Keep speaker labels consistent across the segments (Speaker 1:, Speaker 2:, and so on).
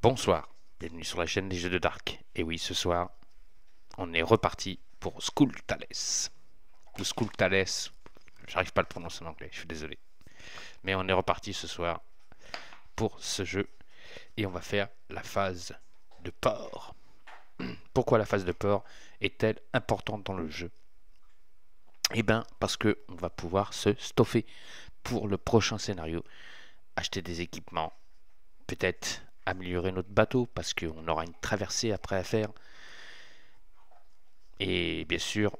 Speaker 1: Bonsoir, bienvenue sur la chaîne des jeux de Dark. Et oui, ce soir, on est reparti pour Skulltales. Ou Skulltales, j'arrive pas à le prononcer en anglais, je suis désolé. Mais on est reparti ce soir pour ce jeu. Et on va faire la phase de port. Pourquoi la phase de port est-elle importante dans le jeu? Eh bien, parce que on va pouvoir se stoffer pour le prochain scénario. Acheter des équipements, peut-être améliorer notre bateau parce qu'on aura une traversée après à faire. Et bien sûr,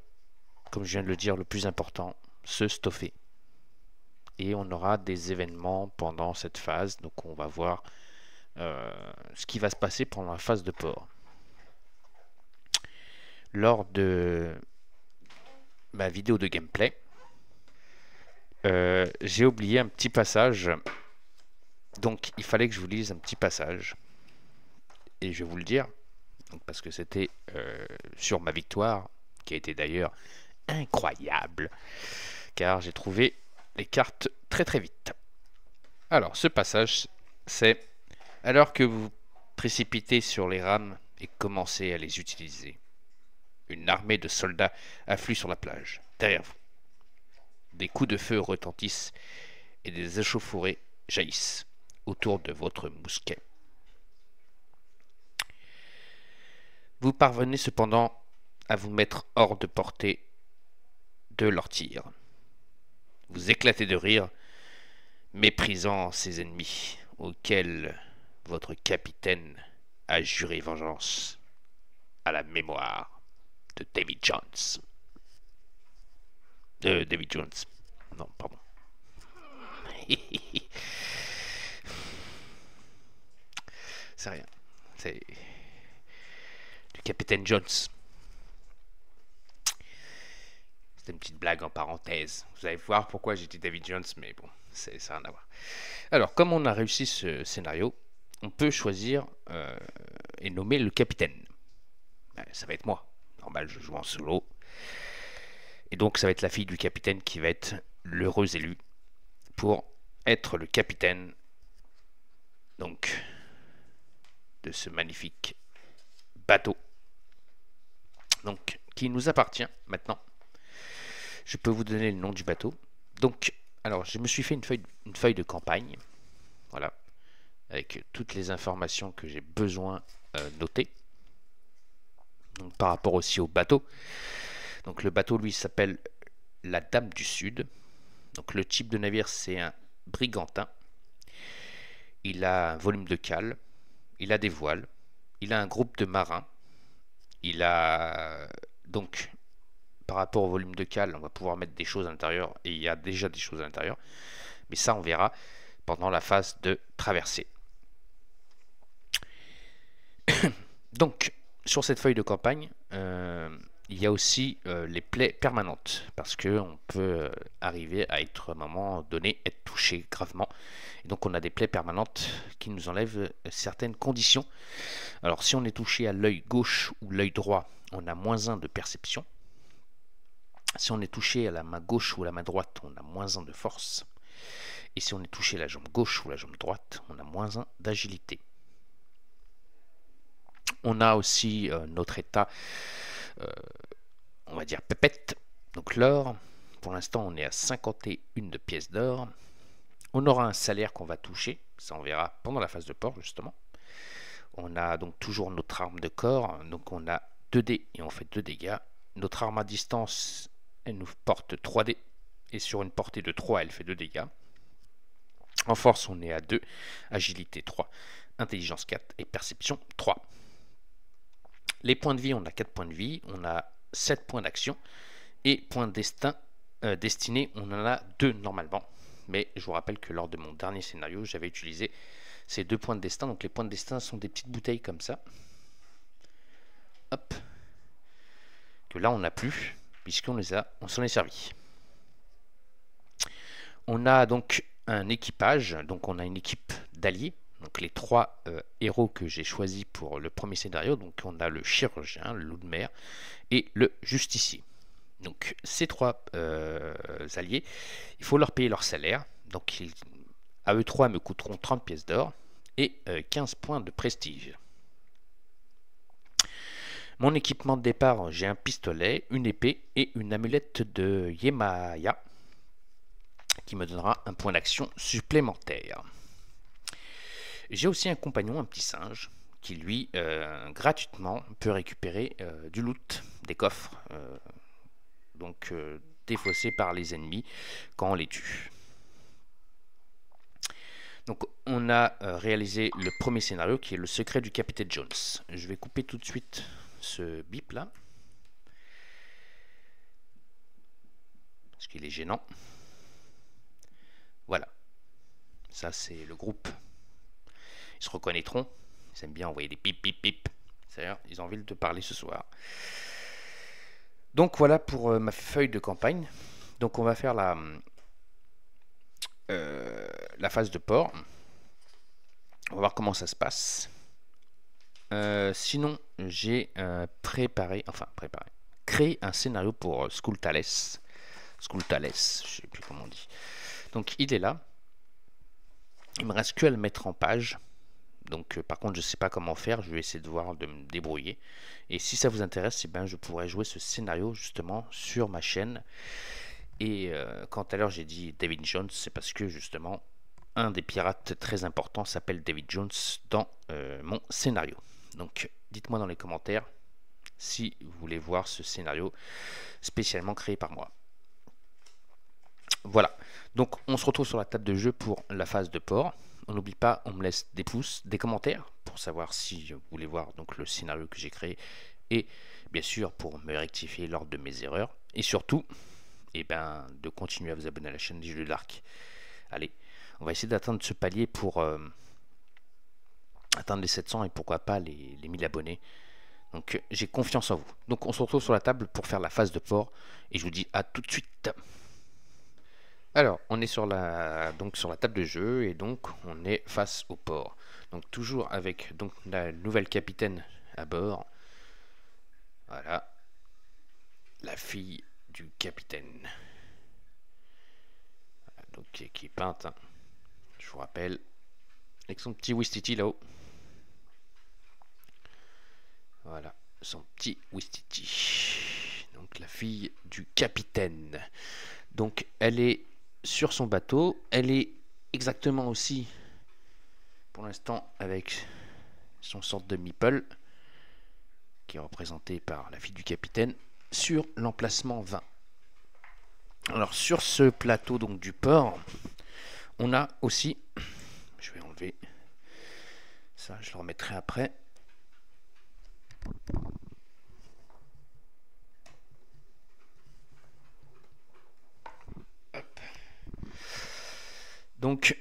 Speaker 1: comme je viens de le dire, le plus important, se stoffer. Et on aura des événements pendant cette phase, donc on va voir ce qui va se passer pendant la phase de port. Lors de ma vidéo de gameplay, j'ai oublié un petit passage, donc il fallait que je vous lise un petit passage. Et je vais vous le dire, donc parce que c'était sur ma victoire, qui a été d'ailleurs incroyable, car j'ai trouvé les cartes très très vite. Alors ce passage, c'est alors que vous précipitez sur les rames et commencez à les utiliser. Une armée de soldats afflue sur la plage, derrière vous. Des coups de feu retentissent et des échauffourées jaillissent autour de votre mousquet. Vous parvenez cependant à vous mettre hors de portée de leur tir. Vous éclatez de rire, méprisant ces ennemis auxquels votre capitaine a juré vengeance à la mémoire de David Jones. David Jones. Non, pardon. C'est rien. C'est du capitaine Jones. C'est une petite blague en parenthèse. Vous allez voir pourquoi j'ai dit David Jones, mais bon, ça n'a rien à voir. Alors, comme on a réussi ce scénario, on peut choisir et nommer le capitaine. Ça va être moi. Normal, je joue en solo. Et donc, ça va être la fille du capitaine qui va être l'heureux élu pour être le capitaine donc de ce magnifique bateau. Donc, qui nous appartient maintenant. Je peux vous donner le nom du bateau. Donc, alors, je me suis fait une feuille de campagne. Voilà. Avec toutes les informations que j'ai besoin notées. Donc, par rapport aussi au bateau. Donc, le bateau, lui, s'appelle la Dame du Sud. Donc, le type de navire, c'est un brigantin. Il a un volume de cale. Il a des voiles. Il a un groupe de marins. Il a donc... Par rapport au volume de cale, on va pouvoir mettre des choses à l'intérieur, et il y a déjà des choses à l'intérieur, mais ça on verra pendant la phase de traversée. Donc, sur cette feuille de campagne, il y a aussi les plaies permanentes, parce qu'on peut arriver à être, à un moment donné, être touché gravement. Et donc on a des plaies permanentes qui nous enlèvent certaines conditions. Alors si on est touché à l'œil gauche ou l'œil droit, on a moins 1 de perception. Si on est touché à la main gauche ou la main droite, on a moins 1 de force. Et si on est touché à la jambe gauche ou la jambe droite, on a moins 1 d'agilité. On a aussi notre état, on va dire pépette, donc l'or. Pour l'instant, on est à 51 de pièces d'or. On aura un salaire qu'on va toucher, ça on verra pendant la phase de port justement. On a donc toujours notre arme de corps, donc on a 2 dés et on fait 2 dégâts. Notre arme à distance, elle nous porte 3 dés. Et sur une portée de 3, elle fait 2 dégâts. En force, on est à 2. Agilité 3. Intelligence 4. Et perception 3. Les points de vie, on a 4 points de vie. On a 7 points d'action. Et points destin, destinée, on en a 2 normalement. Mais je vous rappelle que lors de mon dernier scénario, j'avais utilisé ces 2 points de destin. Donc les points de destin sont des petites bouteilles comme ça. Hop. Que là, on n'a plus, puisqu'on s'en est servi. On a donc un équipage, donc on a une équipe d'alliés. Donc les 3 héros que j'ai choisis pour le premier scénario, donc on a le chirurgien, le loup de mer et le justicier. Donc ces 3 alliés, il faut leur payer leur salaire. Donc à eux 3 me coûteront 30 pièces d'or et 15 points de prestige. Mon équipement de départ, j'ai un pistolet, une épée et une amulette de Yemaya qui me donnera un point d'action supplémentaire. J'ai aussi un compagnon, un petit singe, qui lui, gratuitement, peut récupérer du loot, des coffres, donc défaussés par les ennemis quand on les tue. Donc on a réalisé le premier scénario qui est le secret du capitaine Jones. Je vais couper tout de suite ce bip là, parce qu'il est gênant. Voilà, ça c'est le groupe. Ils se reconnaîtront, ils aiment bien envoyer des pip pip pip. C'est-à-dire, ils ont envie de parler ce soir. Donc voilà pour ma feuille de campagne. Donc on va faire la phase de port. On va voir comment ça se passe. Sinon, j'ai créé un scénario pour Skulltales. Je sais plus comment on dit. Donc il est là. Il me reste que à le mettre en page. Donc par contre je sais pas comment faire, je vais essayer de voir, de me débrouiller. Et si ça vous intéresse, eh ben, je pourrais jouer ce scénario justement sur ma chaîne. Et quand à l'heure j'ai dit David Jones, c'est parce que justement un des pirates très importants s'appelle David Jones dans mon scénario. Donc dites-moi dans les commentaires si vous voulez voir ce scénario spécialement créé par moi. Voilà, donc on se retrouve sur la table de jeu pour la phase de port. On n'oublie pas, on me laisse des pouces, des commentaires pour savoir si vous voulez voir donc le scénario que j'ai créé et bien sûr pour me rectifier lors de mes erreurs et surtout de continuer à vous abonner à la chaîne des Jeux de l'Arc. Allez, on va essayer d'atteindre ce palier pour atteindre les 700 et pourquoi pas les 1000 abonnés. Donc j'ai confiance en vous. Donc on se retrouve sur la table pour faire la phase de port et je vous dis à tout de suite. Alors, on est sur la table de jeu et donc on est face au port. Donc toujours avec donc la nouvelle capitaine à bord. Voilà, la fille du capitaine. Donc qui est peinte, hein. Je vous rappelle, avec son petit Wistiti là-haut. Voilà, son petit Wistiti. Donc la fille du capitaine. Donc elle est sur son bateau, elle est exactement aussi pour l'instant avec son sorte de meeple qui est représenté par la fille du capitaine sur l'emplacement 20. Alors sur ce plateau donc du port, on a aussi, je vais enlever ça, je le remettrai après. Hop. Donc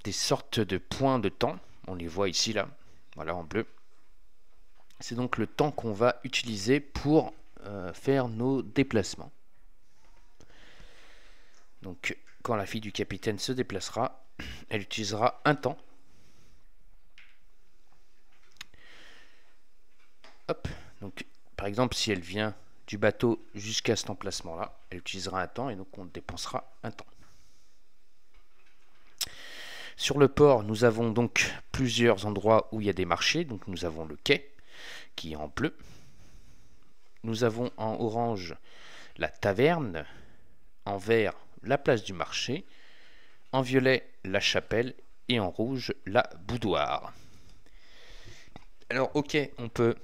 Speaker 1: des sortes de points de temps, on les voit ici là, voilà en bleu. C'est donc le temps qu'on va utiliser pour faire nos déplacements. Donc quand la fille du capitaine se déplacera, elle utilisera un temps. Hop, donc par exemple si elle vient du bateau jusqu'à cet emplacement là, elle utilisera un temps et donc on dépensera un temps. Sur le port, nous avons donc plusieurs endroits où il y a des marchés. Donc nous avons le quai qui est en bleu. Nous avons en orange la taverne, en vert la place du marché, en violet la chapelle et en rouge la boudoir. Alors ok, on peut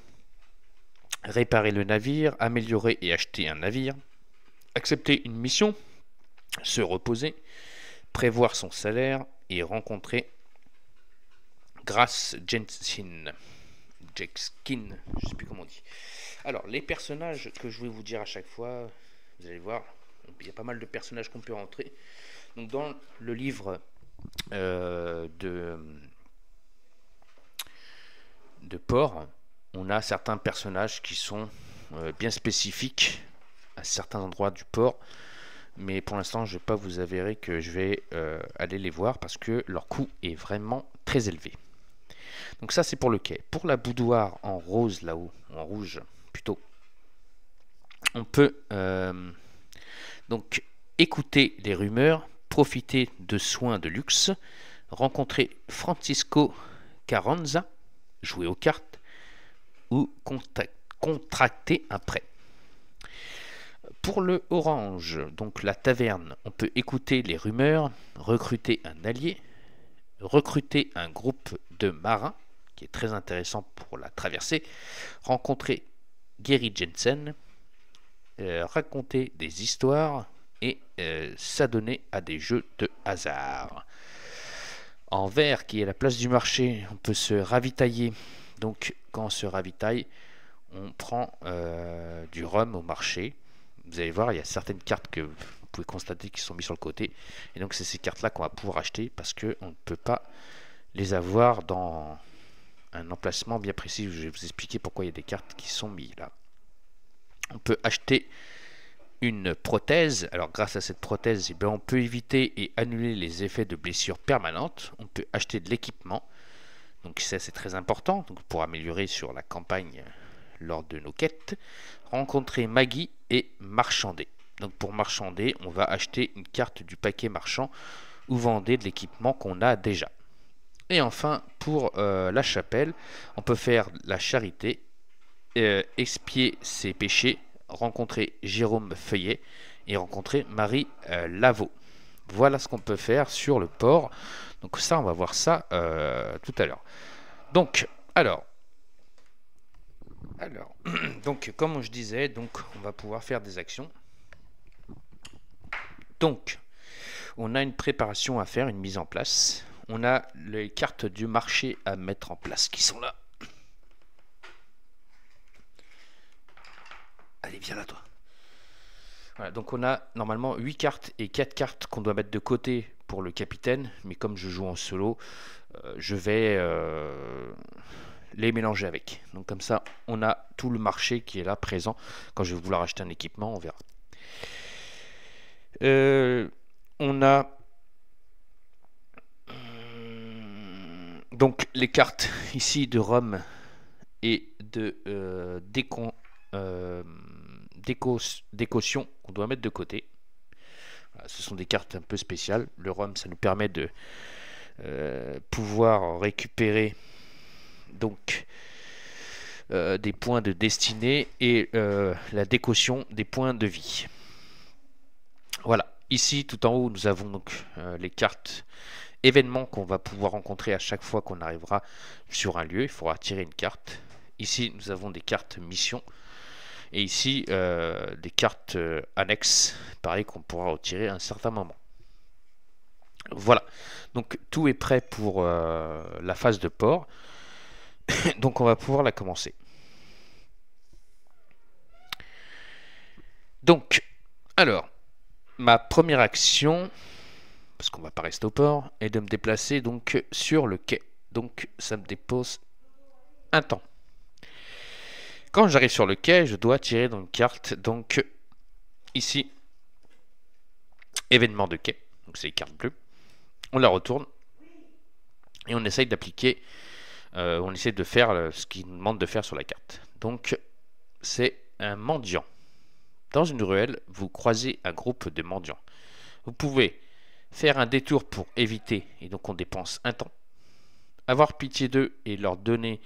Speaker 1: réparer le navire, améliorer et acheter un navire, accepter une mission, se reposer, prévoir son salaire et rencontrer Grace Jenskin, je sais plus comment on dit. Alors les personnages que je vais vous dire à chaque fois, vous allez voir, il y a pas mal de personnages qu'on peut rentrer. Donc dans le livre de port, on a certains personnages qui sont bien spécifiques à certains endroits du port. mais pour l'instant je ne vais pas vous avérer que je vais aller les voir parce que leur coût est vraiment très élevé. Donc ça c'est pour le quai. Pour la boudoir en rose là-haut, en rouge plutôt, on peut donc écouter les rumeurs, profiter de soins de luxe, rencontrer Francisco Carranza, jouer aux cartes ou contracter un prêt. Pour le orange, donc la taverne, on peut écouter les rumeurs, recruter un allié, recruter un groupe de marins, qui est très intéressant pour la traversée, rencontrer Gary Jensen, raconter des histoires et s'adonner à des jeux de hasard. En vert, qui est la place du marché, on peut se ravitailler. Donc quand on se ravitaille, on prend du rhum au marché. Vous allez voir, il y a certaines cartes que vous pouvez constater qui sont mises sur le côté. Et donc c'est ces cartes-là qu'on va pouvoir acheter parce qu'on ne peut pas les avoir dans un emplacement bien précis. Je vais vous expliquer pourquoi il y a des cartes qui sont mises là. On peut acheter une prothèse. Alors grâce à cette prothèse, eh bien, on peut éviter et annuler les effets de blessures permanentes. On peut acheter de l'équipement. Donc ça c'est très important donc, pour améliorer sur la campagne lors de nos quêtes. Rencontrer Maggie et marchander. Donc pour marchander, on va acheter une carte du paquet marchand ou vendre de l'équipement qu'on a déjà. Et enfin, pour la chapelle, on peut faire la charité, expier ses péchés, rencontrer Jérôme Feuillet et rencontrer Marie Lavaux. Voilà ce qu'on peut faire sur le port. Donc ça, on va voir ça tout à l'heure. Donc, alors, donc comme je disais, donc on va pouvoir faire des actions. Donc, on a une préparation à faire, une mise en place. On a les cartes du marché à mettre en place qui sont là. Allez, viens là, toi. Voilà, donc on a normalement 8 cartes et 4 cartes qu'on doit mettre de côté pour le capitaine. Mais comme je joue en solo, je vais les mélanger avec. Donc comme ça, on a tout le marché qui est là présent. Quand je vais vouloir acheter un équipement, on verra. On a donc les cartes ici de Rome et de décaution qu'on doit mettre de côté. Voilà, ce sont des cartes un peu spéciales. Le Rome, ça nous permet de pouvoir récupérer donc des points de destinée et la décaution des points de vie. Voilà, ici tout en haut nous avons donc les cartes événements qu'on va pouvoir rencontrer à chaque fois qu'on arrivera sur un lieu. Il faudra tirer une carte. Ici nous avons des cartes missions et ici des cartes annexes, pareil qu'on pourra retirer à un certain moment. Voilà, donc tout est prêt pour la phase de port. Donc on va pouvoir la commencer. Donc, alors, ma première action, parce qu'on va pas rester au port, est de me déplacer donc sur le quai. Donc ça me dépose un temps. Quand j'arrive sur le quai, je dois tirer dans une carte. Donc ici, événement de quai. Donc c'est les cartes bleues. On la retourne et on essaye d'appliquer. On essaie de faire ce qu'il nous demande de faire sur la carte. Donc c'est un mendiant. Dans une ruelle, vous croisez un groupe de mendiants. Vous pouvez faire un détour pour éviter, et donc on dépense un temps. Avoir pitié d'eux et leur donner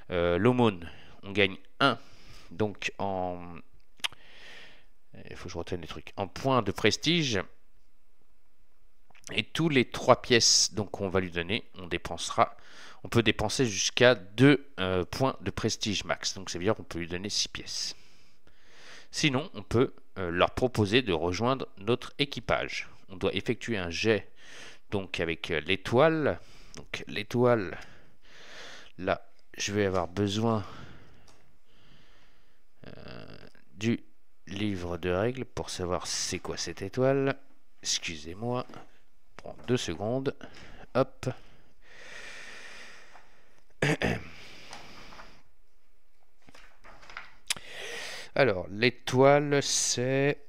Speaker 1: l'aumône, on gagne 1. Donc en... Il faut que je retienne les trucs. En points de prestige. Et tous les 3 pièces donc qu'on va lui donner, on peut dépenser jusqu'à 2 points de prestige max. Donc c'est bien qu'on peut lui donner 6 pièces. Sinon, on peut leur proposer de rejoindre notre équipage. On doit effectuer un jet donc avec l'étoile. Donc l'étoile, là, je vais avoir besoin du livre de règles pour savoir c'est quoi cette étoile. Excusez-moi, prends 2 secondes. Hop. Alors, l'étoile, c'est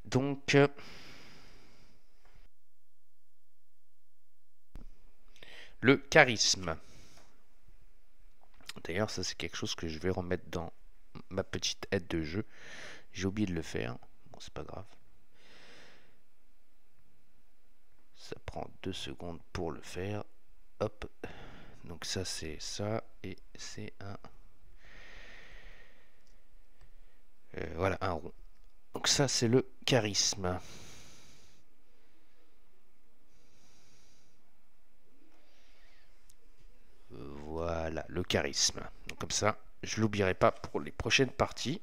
Speaker 1: Donc, le charisme. D'ailleurs, ça c'est quelque chose que je vais remettre dans ma petite aide de jeu. J'ai oublié de le faire. Bon, c'est pas grave. Ça prend 2 secondes pour le faire. Hop. Donc ça c'est ça. Et c'est un... voilà, un rond. Donc ça c'est le charisme. Voilà, le charisme. Donc comme ça, je l'oublierai pas pour les prochaines parties.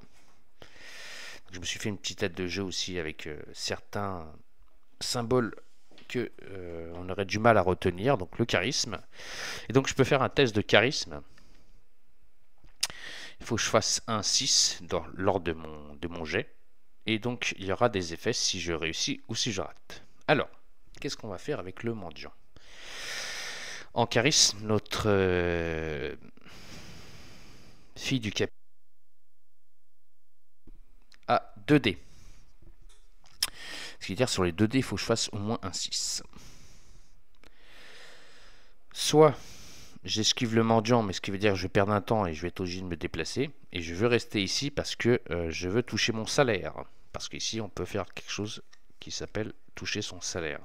Speaker 1: Je me suis fait une petite aide de jeu aussi avec certains symboles que on aurait du mal à retenir. Donc le charisme. Et donc je peux faire un test de charisme. Il faut que je fasse un 6 lors de mon jet. Et donc il y aura des effets si je réussis ou si je rate. Alors, qu'est-ce qu'on va faire avec le mendiant? En charisme, notre fille du cap a 2 dés. Ce qui veut dire sur les 2 dés, il faut que je fasse au moins un 6. Soit j'esquive le mendiant, mais ce qui veut dire que je vais perdre un temps et je vais être obligé de me déplacer. Et je veux rester ici parce que je veux toucher mon salaire. Parce qu'ici, on peut faire quelque chose qui s'appelle toucher son salaire.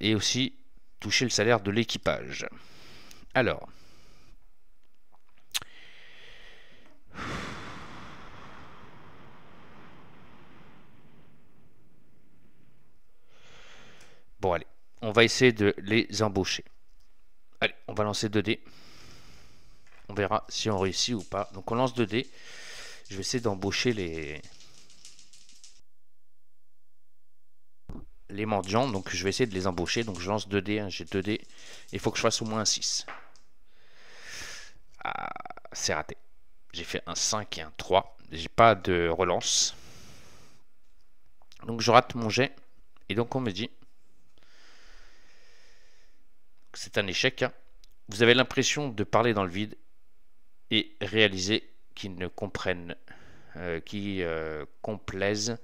Speaker 1: Et aussi toucher le salaire de l'équipage. Alors. Bon, allez. On va essayer de les embaucher. Allez, on va lancer 2 dés. On verra si on réussit ou pas. Donc on lance 2 dés. Je vais essayer d'embaucher les mendiants. Donc je vais essayer de les embaucher. Donc je lance 2 dés. Hein, j'ai 2 dés. Il faut que je fasse au moins un 6. Ah, c'est raté. J'ai fait un 5 et un 3. J'ai pas de relance. Donc je rate mon jet. Et donc on me dit que c'est un échec. Hein. Vous avez l'impression de parler dans le vide et réaliser qu'ils ne comprennent, qui complaisent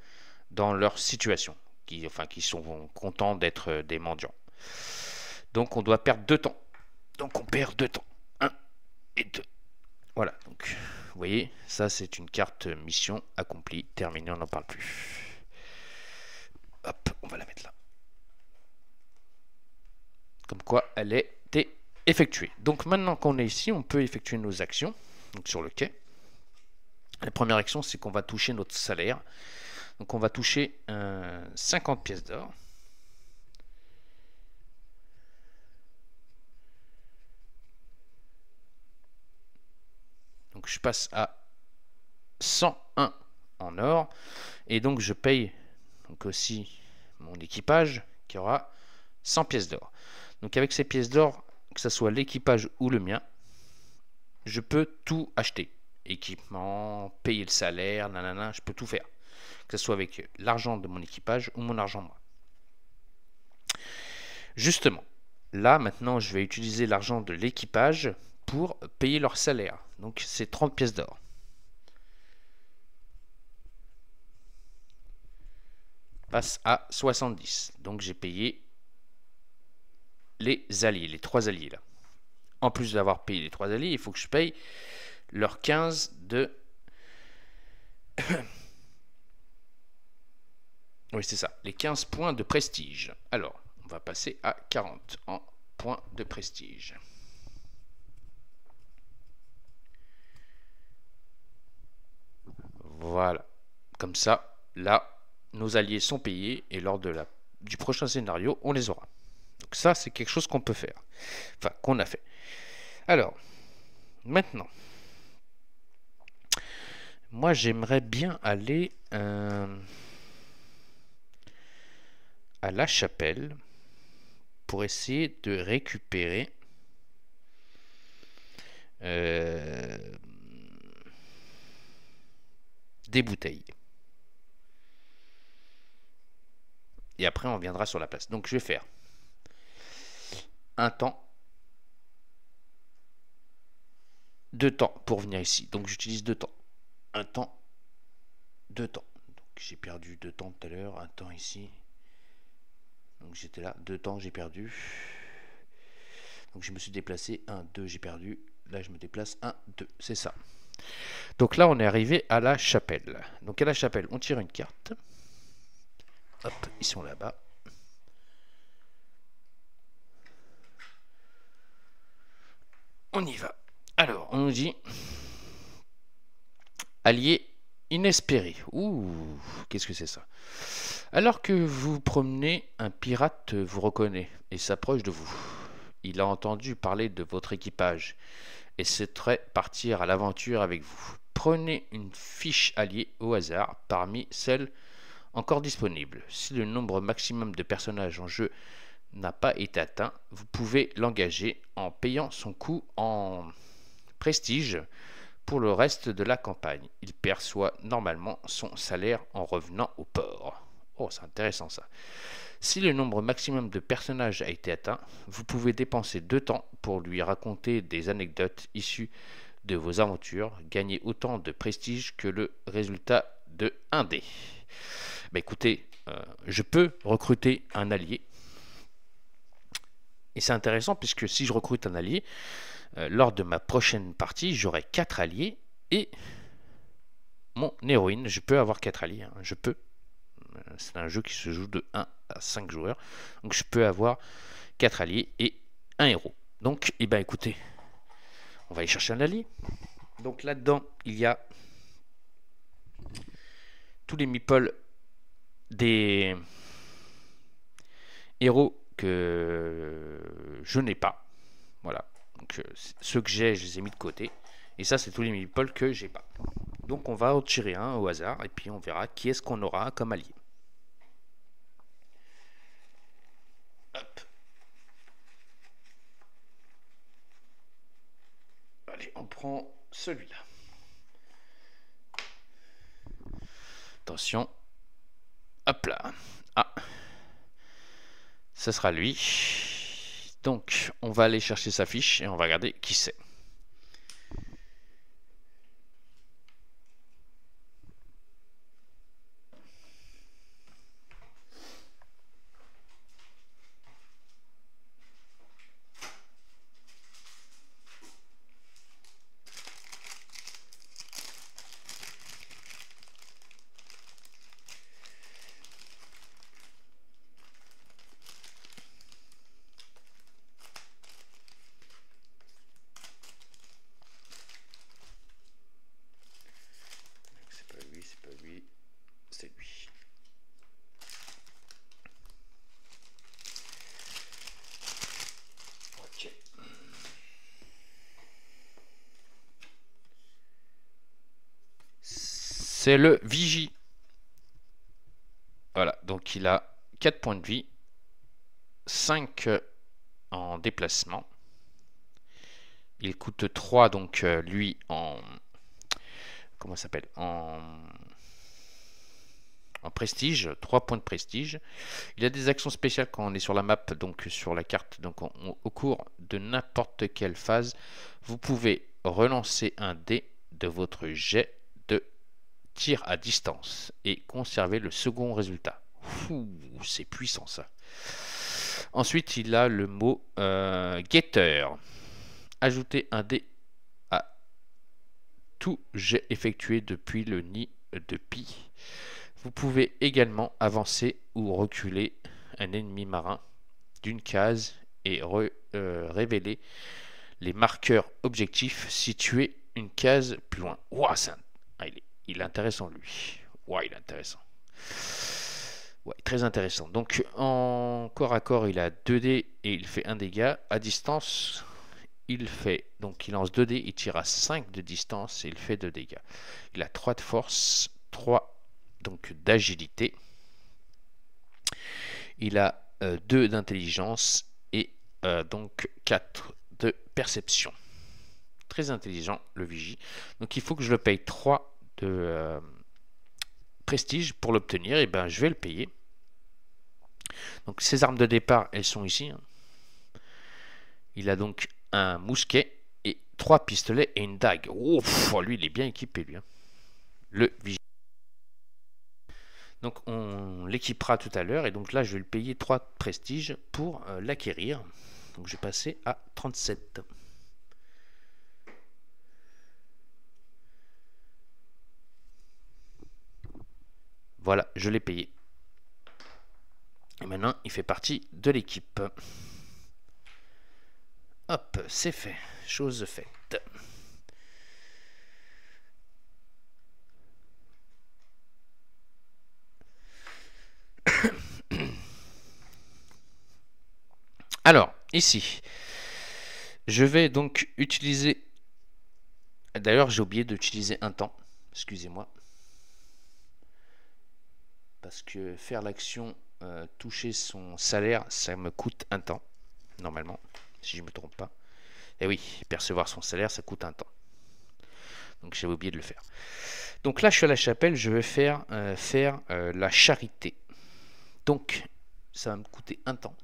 Speaker 1: dans leur situation, qui sont contents d'être des mendiants. Donc on doit perdre 2 temps. Donc on perd 2 temps. 1 et 2. Voilà, donc vous voyez, ça c'est une carte mission accomplie, terminée, on n'en parle plus. Hop, on va la mettre là. Comme quoi elle était effectuée. Donc maintenant qu'on est ici, on peut effectuer nos actions. Donc sur le quai. La première action, c'est qu'on va toucher notre salaire. Donc on va toucher 50 pièces d'or. Donc je passe à 101 en or. Et donc je paye donc aussi mon équipage qui aura 100 pièces d'or. Donc avec ces pièces d'or, que ce soit l'équipage ou le mien, je peux tout acheter. Équipement, payer le salaire, nanana, je peux tout faire. Que ce soit avec l'argent de mon équipage ou mon argent moi. Justement, là maintenant je vais utiliser l'argent de l'équipage pour payer leur salaire. Donc c'est 30 pièces d'or. Passe à 70. Donc j'ai payé les alliés, les 3 alliés là. En plus d'avoir payé les 3 alliés, il faut que je paye leurs 15 de... oui, c'est ça, les 15 points de prestige. Alors, on va passer à 40 en points de prestige. Voilà. Comme ça, là, nos alliés sont payés et lors du prochain scénario, on les aura. Donc ça, c'est quelque chose qu'on peut faire. Enfin, qu'on a fait. Alors, maintenant, moi, j'aimerais bien aller à la chapelle pour essayer de récupérer des bouteilles. Et après, on viendra sur la place. Donc, je vais faire un temps, 2 temps pour venir ici. Donc, j'utilise 2 temps. Un temps, 2 temps. j'ai perdu 2 temps tout à l'heure, un temps ici. Donc j'étais là, 2 temps j'ai perdu. Donc je me suis déplacé, 1, 2 j'ai perdu. Là je me déplace, 1, 2, c'est ça. Donc là on est arrivé à la chapelle. Donc à la chapelle on tire une carte. Hop, ils sont là-bas. On y va. Alors on nous dit allié inespéré. Ouh, qu'est-ce que c'est ça? Alors que vous promenez, un pirate vous reconnaît et s'approche de vous. Il a entendu parler de votre équipage et souhaiterait partir à l'aventure avec vous. Prenez une fiche alliée au hasard parmi celles encore disponibles. Si le nombre maximum de personnages en jeu n'a pas été atteint, vous pouvez l'engager en payant son coût en prestige pour le reste de la campagne. Il perçoit normalement son salaire en revenant au port. Oh, c'est intéressant ça. Si le nombre maximum de personnages a été atteint, vous pouvez dépenser 2 temps pour lui raconter des anecdotes issues de vos aventures, gagner autant de prestige que le résultat de 1 dé. Bah écoutez, je peux recruter un allié. Et c'est intéressant puisque si je recrute un allié, lors de ma prochaine partie, j'aurai 4 alliés et mon héroïne, je peux avoir 4 alliés, hein, je peux. C'est un jeu qui se joue de 1 à 5 joueurs. Donc je peux avoir 4 alliés et un héros. Donc, eh ben, écoutez, on va aller chercher un allié. Donc là-dedans, il y a tous les meeples des héros que je n'ai pas. Voilà. Donc ceux que j'ai, je les ai mis de côté. Et ça, c'est tous les meeples que j'ai pas. Donc on va en tirer un au hasard et puis on verra qui est-ce qu'on aura comme allié. Hop. Allez, on prend celui-là. Attention. Hop là. Ah. Ce sera lui. Donc, on va aller chercher sa fiche et on va regarder qui c'est. C'est lui. Ok. C'est le Vigie. Voilà, donc il a 4 points de vie, 5 en déplacement. Il coûte 3, donc lui en... Comment ça s'appelle? En prestige, 3 points de prestige. Il a des actions spéciales quand on est sur la map, donc sur la carte. Donc au cours de n'importe quelle phase, vous pouvez relancer un dé de votre jet de tir à distance et conserver le second résultat. C'est puissant ça. Ensuite, il a le mot guetteur. Ajoutez un dé à tout jet effectué depuis le nid de Pi. Vous pouvez également avancer ou reculer un ennemi marin d'une case et révéler les marqueurs objectifs situés une case plus loin. Wow, il est intéressant lui. Wow, il est intéressant. Ouais, très intéressant. Donc en corps à corps, il a 2 dés et il fait 1 dégât. À distance, il lance 2 dés, il tire à 5 de distance et il fait 2 dégâts. Il a 3 de force, 3 donc d'agilité. Il a 2 d'intelligence et donc 4 de perception. Très intelligent le Vigie. Donc il faut que je le paye 3 de prestige pour l'obtenir. Et ben je vais le payer. Donc ses armes de départ, elles sont ici. Il a donc un mousquet et 3 pistolets et une dague. Oh, lui il est bien équipé lui. Le Vigie. Donc on l'équipera tout à l'heure, et donc là je vais le payer 3 prestiges pour l'acquérir. Donc je vais passer à 37. Voilà, je l'ai payé. Et maintenant il fait partie de l'équipe. Hop, c'est fait, chose faite. Alors, ici, je vais donc utiliser... D'ailleurs, j'ai oublié d'utiliser un temps. Excusez-moi. Parce que faire l'action, toucher son salaire, ça me coûte un temps. Normalement, si je ne me trompe pas. Et oui, percevoir son salaire, ça coûte un temps. Donc j'avais oublié de le faire. Donc là, je suis à la chapelle, je vais faire la charité. Donc, ça va me coûter un temps.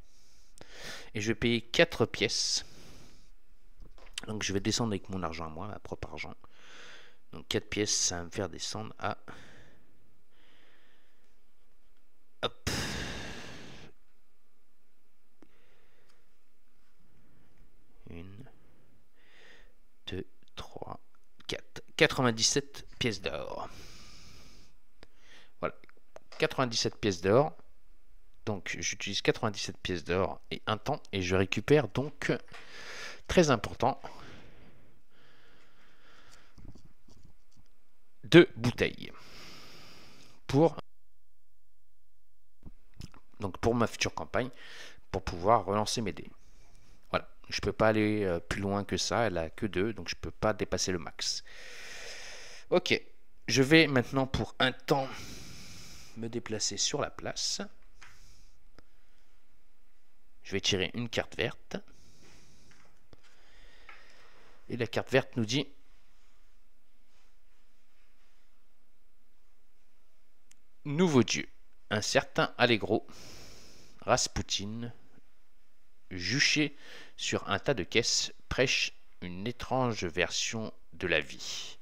Speaker 1: Et je vais payer 4 pièces. Donc je vais descendre avec mon argent à moi, ma propre argent. Donc 4 pièces, ça va me faire descendre à... Hop. Une, 2, 3, 4. 97 pièces d'or. Voilà. 97 pièces d'or. Donc j'utilise 97 pièces d'or et un temps. Et je récupère donc, très important, 2 bouteilles. Donc pour ma future campagne, pour pouvoir relancer mes dés. Voilà, je peux pas aller plus loin que ça, elle a que 2, donc je peux pas dépasser le max. Ok, je vais maintenant pour un temps me déplacer sur la place. Je vais tirer une carte verte. Et la carte verte nous dit: nouveau dieu, un certain Allegro Rasputin, juché sur un tas de caisses, prêche une étrange version de la vie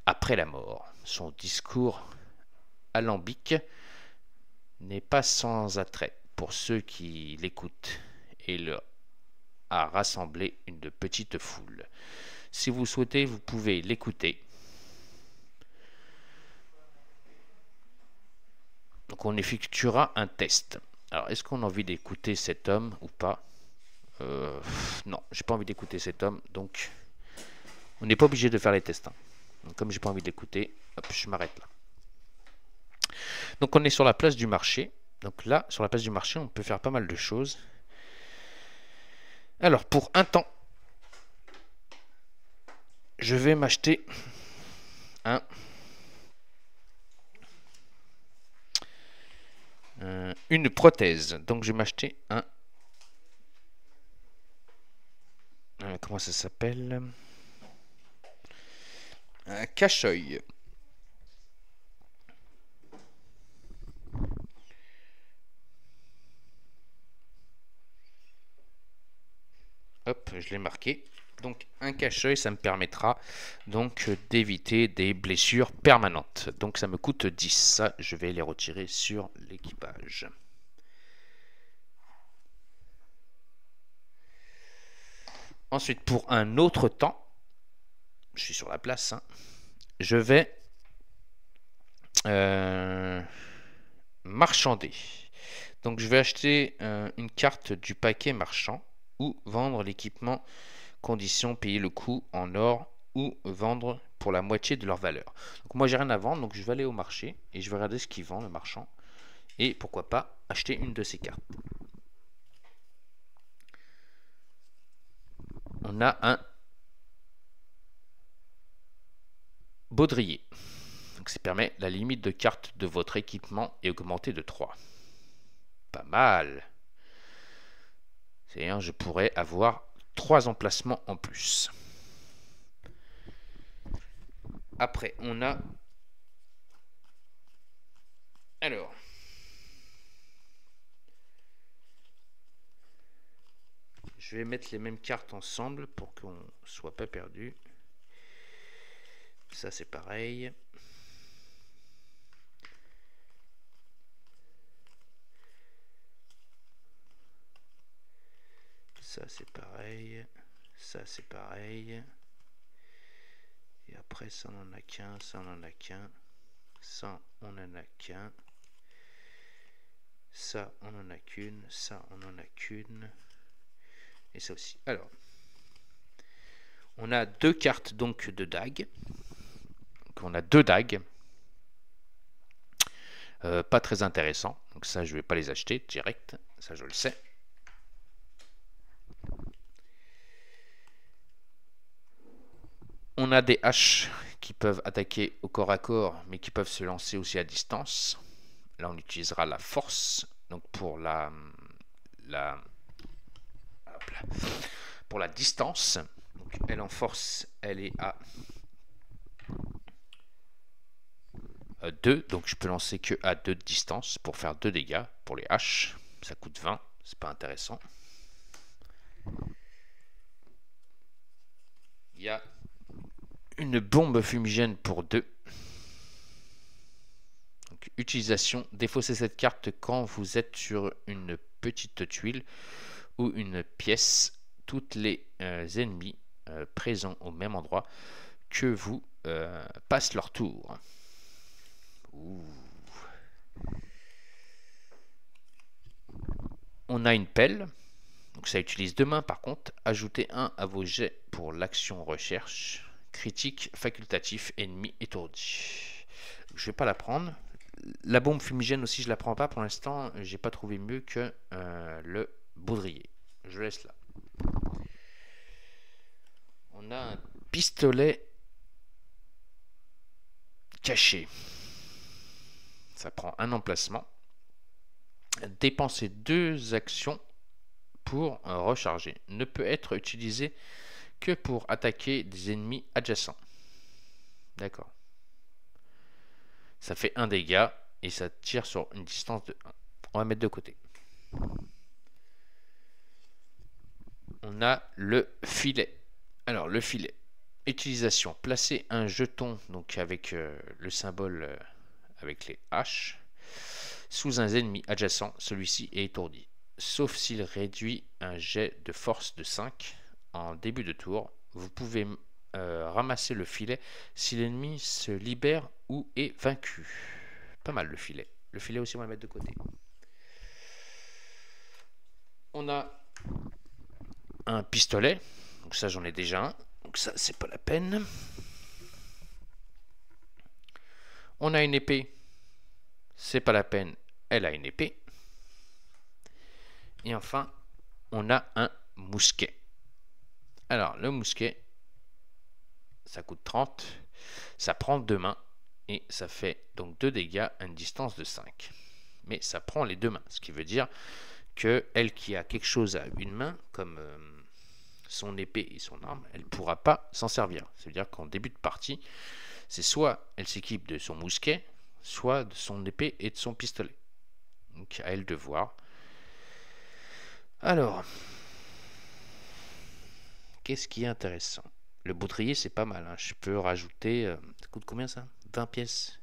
Speaker 1: après la mort. Son discours alambique n'est pas sans attrait pour ceux qui l'écoutent et leur a rassemblé une petite foule. Si vous souhaitez, vous pouvez l'écouter. Donc on effectuera un test. Alors est-ce qu'on a envie d'écouter cet homme ou pas? Non, j'ai pas envie d'écouter cet homme, donc on n'est pas obligé de faire les tests. Donc, comme j'ai pas envie d'écouter, hop, je m'arrête là. Donc on est sur la place du marché. Donc là, sur la place du marché, on peut faire pas mal de choses. Alors pour un temps, je vais m'acheter une prothèse. Donc je vais m'acheter comment ça s'appelle? Un cache-œil. Hop, je l'ai marqué. Donc un cache-œil, ça me permettra donc d'éviter des blessures permanentes. Donc ça me coûte 10. Ça, je vais les retirer sur l'équipage. Ensuite, pour un autre temps, je suis sur la place, je vais marchander. Donc je vais acheter une carte du paquet marchand ou vendre l'équipement, condition payer le coût en or ou vendre pour la moitié de leur valeur. Donc moi j'ai rien à vendre, donc je vais aller au marché et je vais regarder ce qu'il vend le marchand et pourquoi pas acheter une de ces cartes. On a un baudrier. Donc ça permet la limite de cartes de votre équipement est augmentée de 3. Pas mal. C'est-à-dire je pourrais avoir 3 emplacements en plus. Après, on a... Alors... Je vais mettre les mêmes cartes ensemble pour qu'on ne soit pas perdu. Ça, c'est pareil. Ça c'est pareil. Ça c'est pareil. Et après ça on en a qu'un, ça on en a qu'un. Ça on en a qu'un. Ça on en a qu'une, ça on en a qu'une. Et ça aussi. Alors, on a deux cartes donc de dagues. Donc on a deux dagues. Pas très intéressant. Donc ça je vais pas les acheter direct. Ça je le sais. On a des haches qui peuvent attaquer au corps à corps, mais qui peuvent se lancer aussi à distance. Là, on utilisera la force, donc pour la distance. Donc, elle en force, elle est à 2, donc je peux lancer que à 2 de distance pour faire 2 dégâts. Pour les haches, ça coûte 20, c'est pas intéressant. Il y a une bombe fumigène pour 2. Donc, utilisation, défaussez cette carte quand vous êtes sur une petite tuile ou une pièce. Toutes les ennemis présents au même endroit que vous passent leur tour. Ouh. On a une pelle. Donc ça utilise 2 mains par contre. Ajoutez 1 à vos jets pour l'action recherche. Critique, facultatif, ennemi étourdi. Je vais pas la prendre. La bombe fumigène aussi je la prends pas pour l'instant. J'ai pas trouvé mieux que le baudrier. Je laisse là. On a un pistolet caché. Ça prend un emplacement. Dépensez 2 actions pour recharger. Ne peut être utilisé que pour attaquer des ennemis adjacents. D'accord. Ça fait 1 dégât et ça tire sur une distance de 1. On va mettre de côté. On a le filet. Alors le filet. Utilisation. Placez un jeton donc avec le symbole avec les haches sous un ennemi adjacent. Celui-ci est étourdi. Sauf s'il réduit un jet de force de 5 en début de tour. Vous pouvez ramasser le filet si l'ennemi se libère ou est vaincu. Pas mal le filet. Le filet aussi on va le mettre de côté. On a un pistolet. Donc ça j'en ai déjà un. Donc ça c'est pas la peine. On a une épée. C'est pas la peine. Elle a une épée. Et enfin, on a un mousquet. Alors, le mousquet, ça coûte 30. Ça prend 2 mains. Et ça fait donc 2 dégâts à une distance de 5. Mais ça prend les 2 mains. Ce qui veut dire que elle qui a quelque chose à une main, comme son épée et son arme, elle ne pourra pas s'en servir. Ça veut dire qu'en début de partie, c'est soit elle s'équipe de son mousquet, soit de son épée et de son pistolet. Donc à elle de voir. Alors, qu'est-ce qui est intéressant? Le baudrier, c'est pas mal. Hein. Je peux rajouter... ça coûte combien ça? 20 pièces.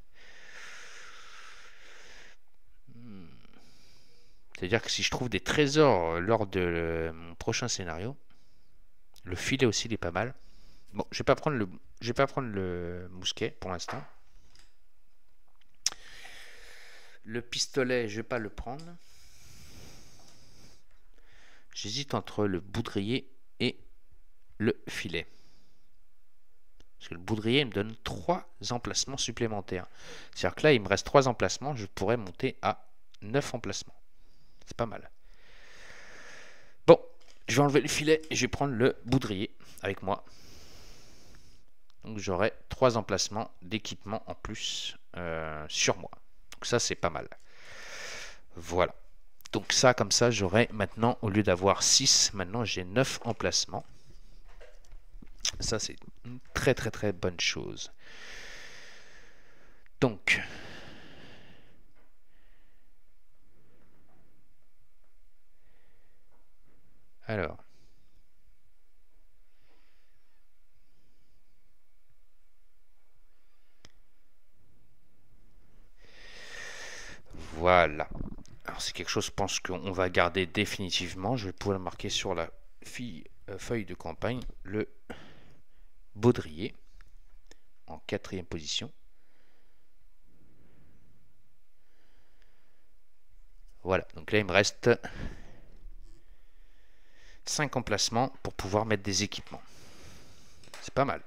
Speaker 1: C'est-à-dire que si je trouve des trésors lors de mon prochain scénario, le filet aussi, il est pas mal. Bon, je vais pas prendre le mousquet pour l'instant. Le pistolet, je vais pas le prendre. J'hésite entre le baudrier et le filet. Parce que le baudrier me donne 3 emplacements supplémentaires. C'est-à-dire que là, il me reste 3 emplacements. Je pourrais monter à 9 emplacements. C'est pas mal. Bon, je vais enlever le filet et je vais prendre le baudrier avec moi. Donc j'aurai 3 emplacements d'équipement en plus sur moi. Donc ça, c'est pas mal. Voilà. Donc ça, comme ça, j'aurai maintenant, au lieu d'avoir 6, maintenant j'ai 9 emplacements. Ça, c'est une très très très bonne chose. Donc, alors, voilà. Alors c'est quelque chose, je pense qu'on va garder définitivement. Je vais pouvoir le marquer sur la feuille de campagne, le baudrier en 4e position. Voilà, donc là il me reste 5 emplacements pour pouvoir mettre des équipements. C'est pas mal.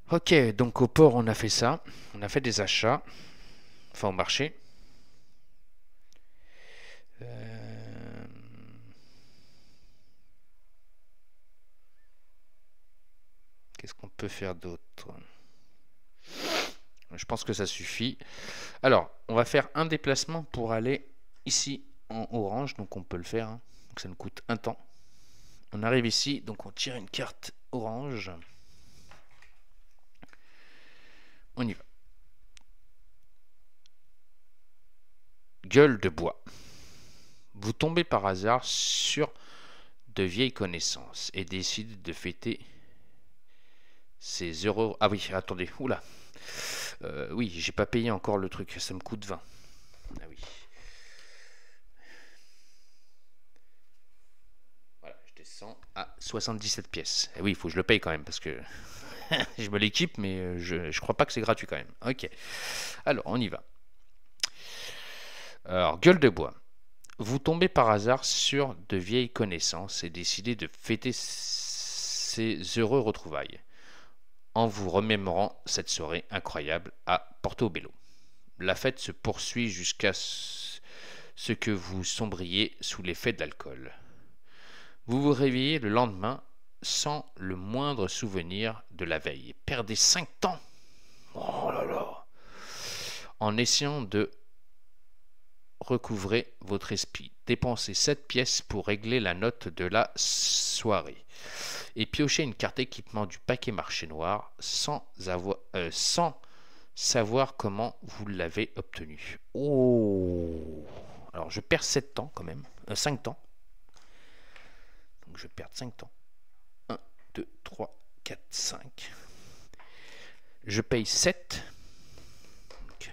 Speaker 1: Ok, donc au port on a fait ça, on a fait des achats, enfin au marché. Qu'est-ce qu'on peut faire d'autre? Je pense que ça suffit. Alors, on va faire un déplacement pour aller ici en orange, donc on peut le faire, hein. Donc ça nous coûte un temps. On arrive ici, donc on tire une carte orange. On y va. Gueule de bois. Vous tombez par hasard sur de vieilles connaissances et décidez de fêter ces euros. Ah oui, attendez, oula. Oui, j'ai pas payé encore le truc, ça me coûte 20. Ah oui. Voilà, je descends à 77 pièces. Et oui, il faut que je le paye quand même parce que je me l'équipe, mais je crois pas que c'est gratuit quand même. Ok. Alors, on y va. Alors, gueule de bois. Vous tombez par hasard sur de vieilles connaissances et décidez de fêter ces heureux retrouvailles en vous remémorant cette soirée incroyable à Portobello. La fête se poursuit jusqu'à ce que vous sombriez sous l'effet de l'alcool. Vous vous réveillez le lendemain sans le moindre souvenir de la veille. Perdez 5 temps. Oh là là. En essayant de recouvrer votre esprit. Dépensez 7 pièces pour régler la note de la soirée. Et piochez une carte équipement du paquet marché noir sans savoir comment vous l'avez obtenu. Oh. Alors je perds 7 temps quand même. 5 temps. Donc je perds 5 temps. 1, 2, 3, 4, 5. Je paye 7. Donc,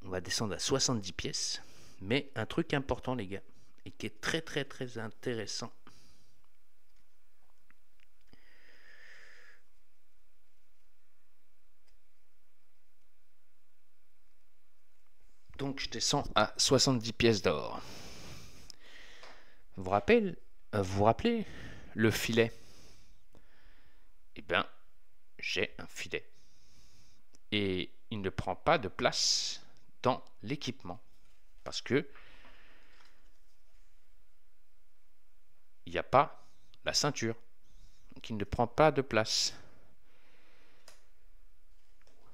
Speaker 1: on va descendre à 70 pièces. Mais un truc important les gars, et qui est très très très intéressant. Donc je descends à 70 pièces d'or. Vous vous rappelez le filet? Eh bien, j'ai un filet. Et il ne prend pas de place dans l'équipement. Parce que il n'y a pas la ceinture. Donc il ne prend pas de place.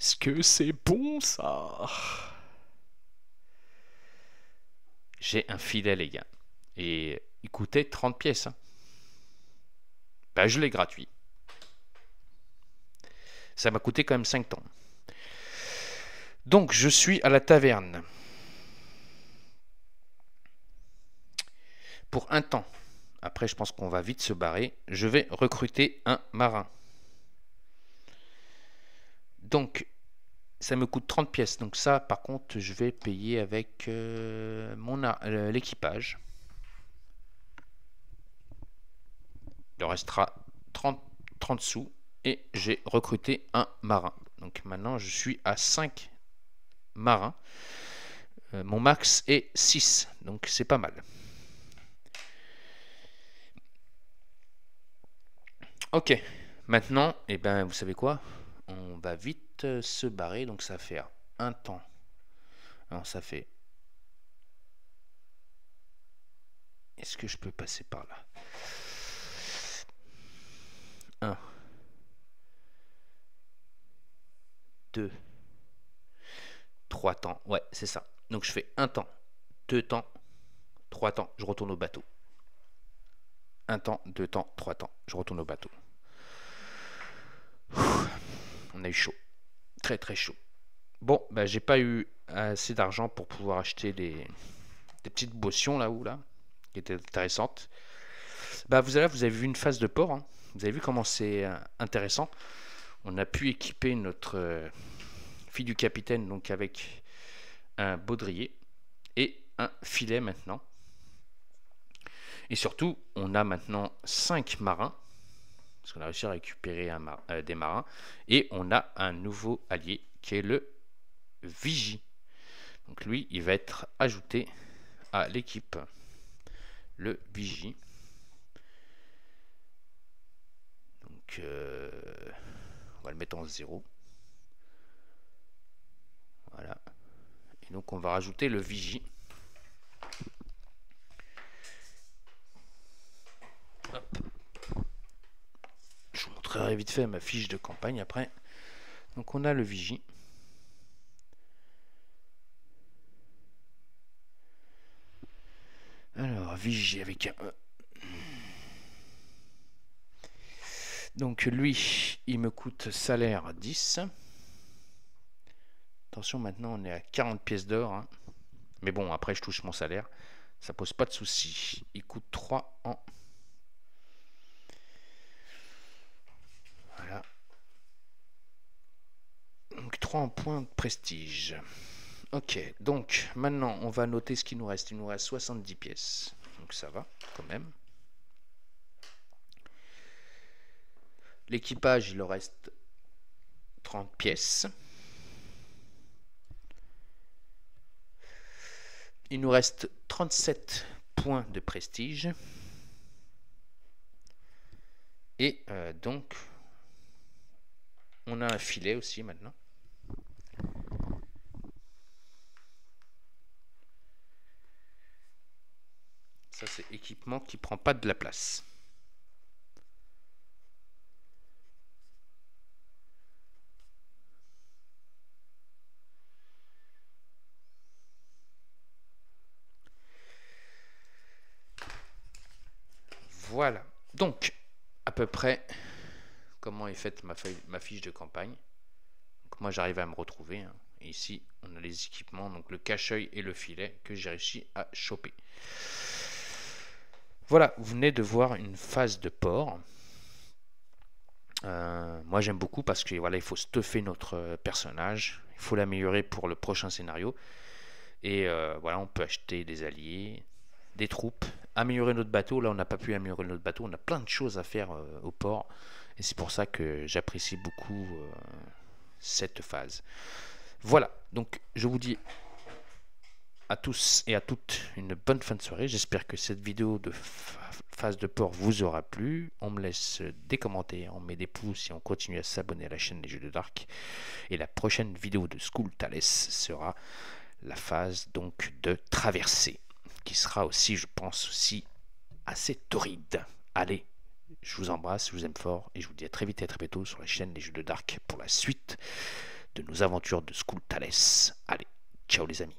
Speaker 1: Est-ce que c'est bon ça? J'ai un filet les gars. Et il coûtait 30 pièces. Hein. Ben, je l'ai gratuit. Ça m'a coûté quand même 5 temps. Donc je suis à la taverne. Pour un temps. Après je pense qu'on va vite se barrer. Je vais recruter un marin. Donc ça me coûte 30 pièces. Donc ça par contre je vais payer avec l'équipage. Il restera 30 sous. Et j'ai recruté un marin. Donc maintenant je suis à 5 marins. Mon max est 6. Donc c'est pas mal. Ok. Maintenant, eh ben, vous savez quoi? On va vite se barrer. Donc ça fait un temps. Alors ça fait... Est-ce que je peux passer par là? 1, 2, 3 temps. Ouais, c'est ça. Donc je fais un temps, 2 temps, 3 temps, je retourne au bateau. 1 temps, 2 temps, 3 temps, je retourne au bateau. On a eu chaud. Très très chaud. Bon, bah, j'ai pas eu assez d'argent pour pouvoir acheter des petites potions là-haut, là, qui étaient intéressantes. Bah, vous avez vu une phase de port. Hein. Vous avez vu comment c'est intéressant. On a pu équiper notre fille du capitaine donc avec un baudrier. et un filet maintenant. Et surtout, on a maintenant 5 marins, parce qu'on a réussi à récupérer des marins, et on a un nouveau allié qui est le Vigie. Donc lui, il va être ajouté à l'équipe, le Vigie. Donc on va le mettre en 0. Voilà. Et donc on va rajouter le Vigie. Hop. Je vous montrerai vite fait ma fiche de campagne après. Donc on a le Vigie. Alors, Vigie avec un E. Donc lui, il me coûte salaire 10. Attention, maintenant on est à 40 pièces d'or. Hein. Mais bon, après je touche mon salaire. Ça pose pas de souci. Il coûte 3 en... Voilà. Donc 3 en points de prestige. Ok, donc maintenant on va noter ce qu'il nous reste. Il nous reste 70 pièces. Donc ça va quand même. L'équipage, il leur reste 30 pièces. Il nous reste 37 points de prestige. Et donc, on a un filet aussi maintenant. Ça, c'est équipement qui prend pas de la place. Voilà. Donc, à peu près, comment est faite ma fiche de campagne. Donc, moi, j'arrive à me retrouver. Hein. Et ici, on a les équipements, donc le cache-œil et le filet que j'ai réussi à choper. Voilà, vous venez de voir une phase de port. Moi j'aime beaucoup parce que voilà, il faut stuffer notre personnage, il faut l'améliorer pour le prochain scénario. Et voilà, on peut acheter des alliés, des troupes, améliorer notre bateau. Là on n'a pas pu améliorer notre bateau, on a plein de choses à faire au port. Et c'est pour ça que j'apprécie beaucoup cette phase. Voilà, donc je vous dis à tous et à toutes une bonne fin de soirée. J'espère que cette vidéo de phase de port vous aura plu. On me laisse des commentaires, on met des pouces et on continue à s'abonner à la chaîne des Jeux de Dark. Et la prochaine vidéo de School Thales sera la phase donc de traversée, qui sera aussi, je pense, aussi assez torride. Allez, je vous embrasse, je vous aime fort et je vous dis à très vite et à très bientôt sur la chaîne des Jeux de Dark pour la suite de nos aventures de School Thales. Allez, ciao les amis.